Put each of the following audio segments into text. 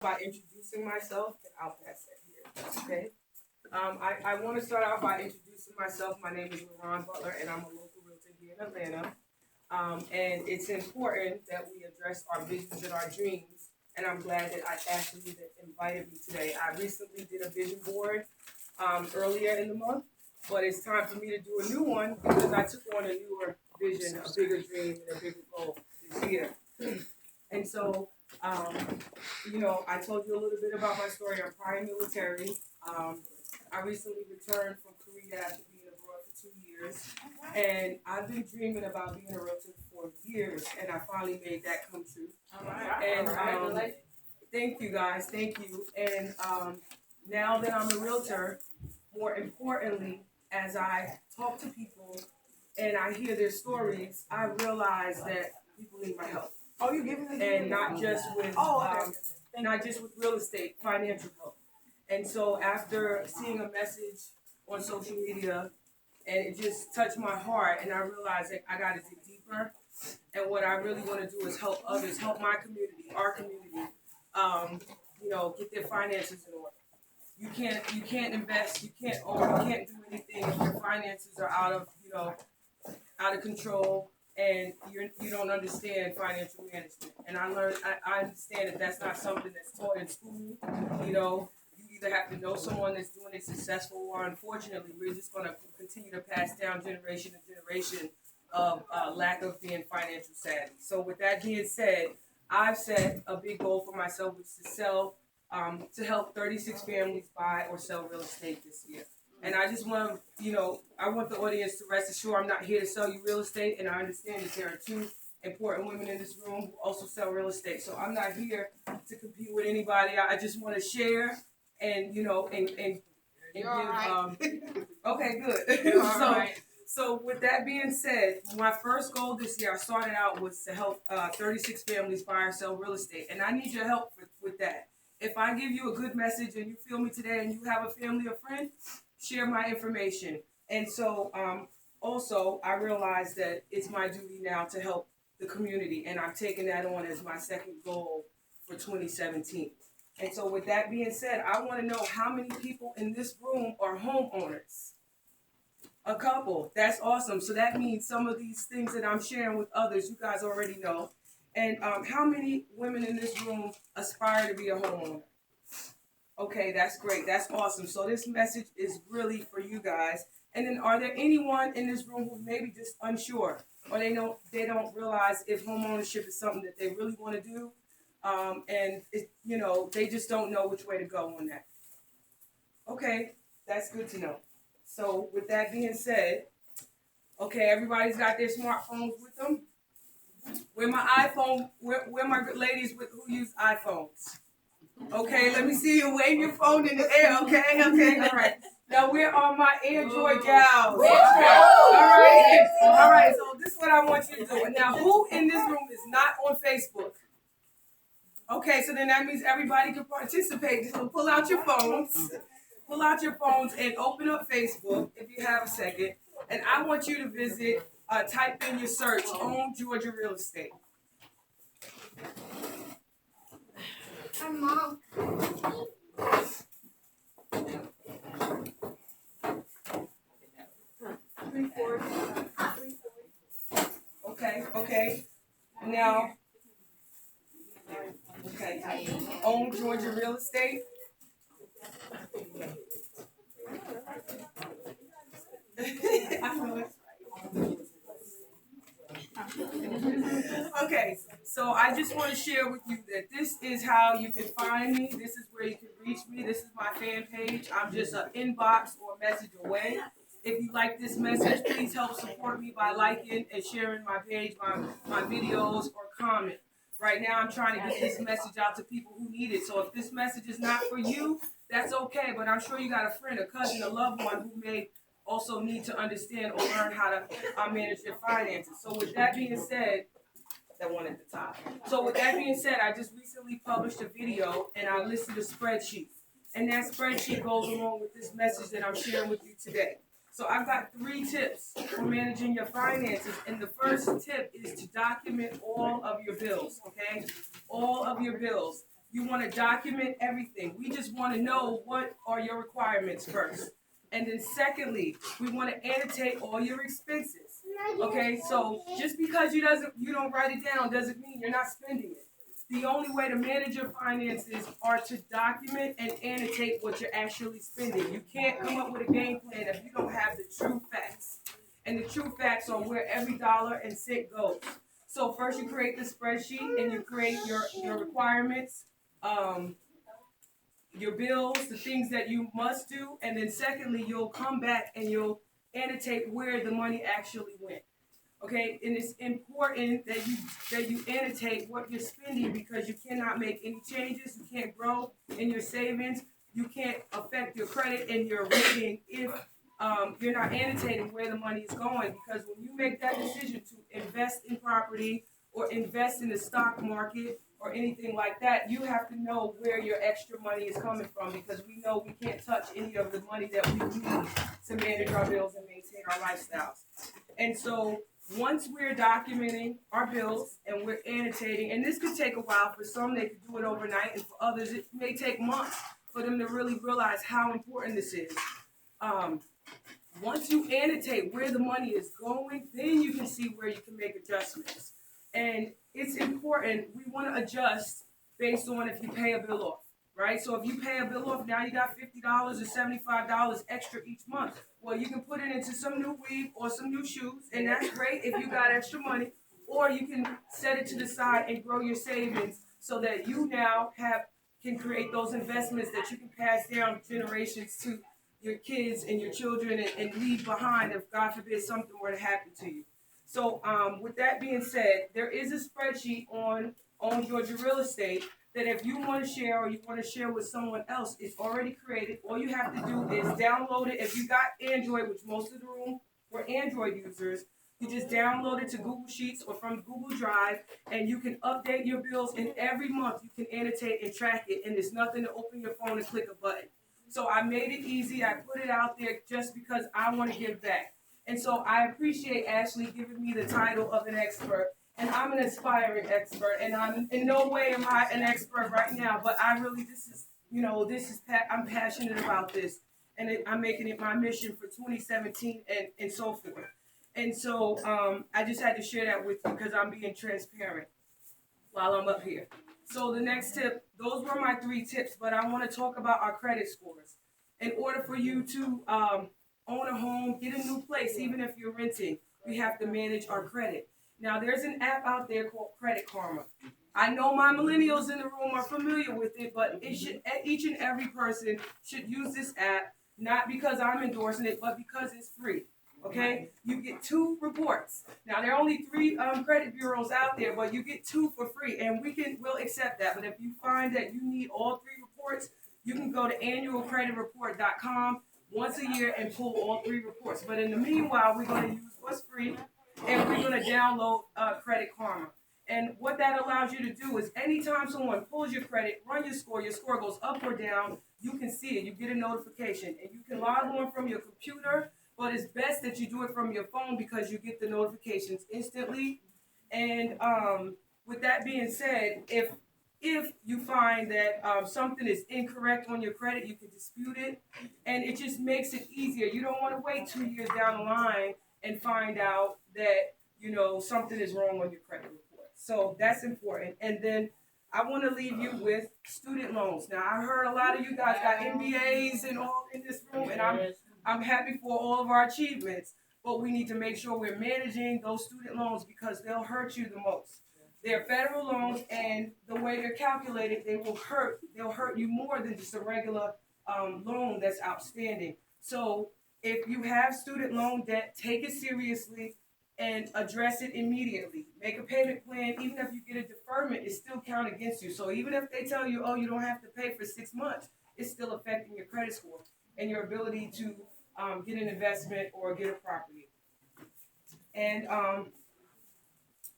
By introducing myself, and I'll pass that here. Okay. I want to start out by introducing myself. My name is LaRon Butler, and I'm a local realtor here in Atlanta. And it's important that we address our visions and our dreams. And I'm glad that I actually that invited me today. I recently did a vision board earlier in the month, but it's time for me to do a new one because I took on a newer vision, a bigger dream, and a bigger goal this year. And so, I told you a little bit about my story. I'm prior military. I recently returned from Korea after being abroad for 2 years. And I've been dreaming about being a realtor for years, and I finally made that come true. All right. And thank you guys, thank you. And now that I'm a realtor, more importantly, as I talk to people and I hear their stories, I realize that people need my help. Oh, you giving me? And not just with real estate, financial help. And so after seeing a message on social media, and it just touched my heart, and I realized that I got to dig deeper. And what I really want to do is help others, help my community, our community, get their finances in order. You can't invest, you can't own, you can't do anything if your finances are out of control. And you don't understand financial management. And I understand that that's not something that's taught in school. You either have to know someone that's doing it successful, or unfortunately, we're just going to continue to pass down generation to generation of lack of being financial savvy. So with that being said, I've set a big goal for myself, which is to help 36 families buy or sell real estate this year. And I just want I want the audience to rest assured I'm not here to sell you real estate, and I understand that there are two important women in this room who also sell real estate. So I'm not here to compete with anybody. I just want to share and give. Okay, good. So with that being said, my first goal this year, I started out was to help 36 families buy or sell real estate, and I need your help with that. If I give you a good message and you feel me today, and you have a family or friend, share my information. And so also I realized that it's my duty now to help the community, and I'm taking that on as my second goal for 2017. And so with that being said, I want to know how many people in this room are homeowners. A couple. That's awesome. So that means some of these things that I'm sharing with others, you guys already know. And how many women in this room aspire to be a homeowner? Okay, that's great. That's awesome. So this message is really for you guys. And then, are there anyone in this room who's maybe just unsure, or they don't realize if homeownership is something that they really want to do, and they just don't know which way to go on that? Okay, that's good to know. So with that being said, okay, everybody's got their smartphones with them. Where my iPhone? Where my ladies who use iPhones? Okay, let me see you wave your phone in the air. Okay, all right. Now where are my Android gals? Okay. All right. So this is what I want you to do. Now, who in this room is not on Facebook? Okay, so then that means everybody can participate. So pull out your phones. Pull out your phones and open up Facebook if you have a second. And I want you to visit, type in your search, Own Georgia Real Estate. Hi, Mom. Okay. Now, Own Georgia Real Estate. Okay, so I just want to share with you that this is how you can find me. This is where you can reach me. This is my fan page. I'm just an inbox or a message away. If you like this message, please help support me by liking and sharing my page, my videos, or comment. Right now, I'm trying to get this message out to people who need it. So if this message is not for you, that's okay. But I'm sure you got a friend, a cousin, a loved one who may also need to understand or learn how to manage their finances. So with that being said, that one at the top. So with that being said, I just recently published a video, and I listed a spreadsheet. And that spreadsheet goes along with this message that I'm sharing with you today. So I've got 3 tips for managing your finances. And the first tip is to document all of your bills, okay? All of your bills. You want to document everything. We just want to know what are your requirements first. And then secondly, we want to annotate all your expenses. Okay, so just because you don't write it down doesn't mean you're not spending it. The only way to manage your finances are to document and annotate what you're actually spending. You can't come up with a game plan if you don't have the true facts. And the true facts are where every dollar and cent goes. So first you create the spreadsheet and you create your requirements, your bills, the things that you must do, and then secondly, you'll come back and you'll annotate where the money actually went. Okay, and it's important that you annotate what you're spending because you cannot make any changes. You can't grow in your savings. You can't affect your credit and your rating if you're not annotating where the money is going. Because when you make that decision to invest in property or invest in the stock market or anything like that, you have to know where your extra money is coming from because we know we can't touch any of the money that we need to manage our bills and maintain our lifestyles. And so once we're documenting our bills and we're annotating, and this could take a while, for some they could do it overnight, and for others it may take months for them to really realize how important this is. Once you annotate where the money is going, then you can see where you can make adjustments. And it's important, we want to adjust based on if you pay a bill off, right? So if you pay a bill off, now you got $50 or $75 extra each month. Well, you can put it into some new weave or some new shoes, and that's great if you got extra money. Or you can set it to the side and grow your savings so that you now can create those investments that you can pass down generations to your kids and your children and leave behind if, God forbid, something were to happen to you. So with that being said, there is a spreadsheet on Georgia Real Estate that if you want to share or you want to share with someone else, it's already created. All you have to do is download it. If you got Android, which most of the room were Android users, you just download it to Google Sheets or from Google Drive, and you can update your bills, and every month you can annotate and track it, and there's nothing to open your phone and click a button. So I made it easy. I put it out there just because I want to give back. And so I appreciate Ashley giving me the title of an expert. And I'm an aspiring expert, and I'm in no way am I an expert right now, but I'm passionate about this, and I'm making it my mission for 2017 and so forth. And so I just had to share that with you because I'm being transparent while I'm up here. So the next tip, those were my 3 tips, but I want to talk about our credit scores. In order for you to own a home, get a new place, even if you're renting, we have to manage our credit. Now, there's an app out there called Credit Karma. I know my millennials in the room are familiar with it, but each and every person should use this app, not because I'm endorsing it, but because it's free. Okay? You get 2 reports. Now, there are only 3 credit bureaus out there, but you get 2 for free, and we'll accept that. But if you find that you need all 3 reports, you can go to annualcreditreport.com once a year and pull all 3 reports. But in the meanwhile, we're going to use what's free, and we're going to download Credit Karma. And what that allows you to do is anytime someone pulls your credit, run your score goes up or down, you can see it. You get a notification. And you can log on from your computer, but it's best that you do it from your phone because you get the notifications instantly. And with that being said, if you find that something is incorrect on your credit, you can dispute it. And it just makes it easier. You don't want to wait 2 years down the line and find out that, something is wrong on your credit report. So that's important. And then I want to leave you with student loans. Now, I heard a lot of you guys got MBAs and all in this room, and I'm happy for all of our achievements. But we need to make sure we're managing those student loans because they'll hurt you the most. They're federal loans, and the way they're calculated, they'll hurt you more than just a regular loan that's outstanding. So if you have student loan debt, take it seriously and address it immediately. Make a payment plan. Even if you get a deferment, it still counts against you. So even if they tell you, oh, you don't have to pay for 6 months, it's still affecting your credit score and your ability to get an investment or get a property. And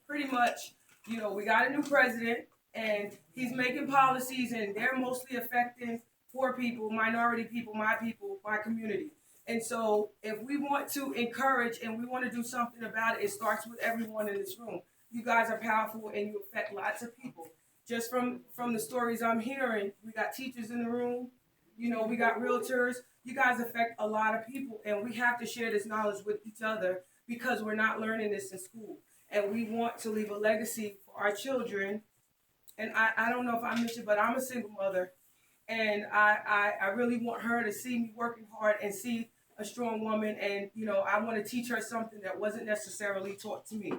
pretty much, we got a new president, and he's making policies, and they're mostly affecting poor people, minority people, my community. And so if we want to encourage and we want to do something about it, it starts with everyone in this room. You guys are powerful, and you affect lots of people. just from the stories I'm hearing, we got teachers in the room, we got realtors. You guys affect a lot of people, and we have to share this knowledge with each other because we're not learning this in school. And we want to leave a legacy for our children. And I don't know if I mentioned, but I'm a single mother, and I really want her to see me working hard and see a strong woman, and I want to teach her something that wasn't necessarily taught to me.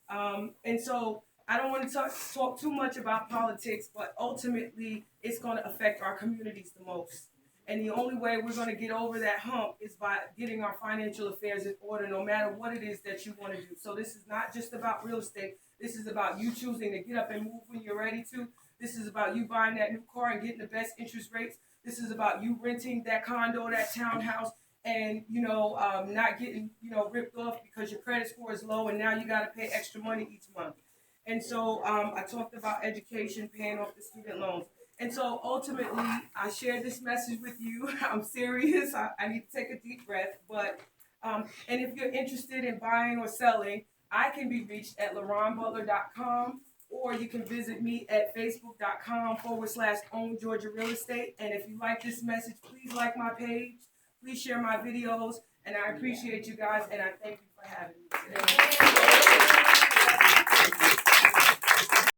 And so I don't want to talk too much about politics, but ultimately it's going to affect our communities the most. And the only way we're going to get over that hump is by getting our financial affairs in order, no matter what it is that you want to do. So this is not just about real estate. This is about you choosing to get up and move when you're ready to. This is about you buying that new car and getting the best interest rates. This is about you renting that condo, that townhouse, and not getting ripped off because your credit score is low and now you got to pay extra money each month. And so I talked about education, paying off the student loans. And so ultimately, I shared this message with you. I'm serious. I need to take a deep breath. But and if you're interested in buying or selling, I can be reached at LaRonButler.com, or you can visit me at Facebook.com/Own Georgia Real Estate. And if you like this message, please like my page. Please share my videos. And I appreciate you guys. And I thank you for having me today.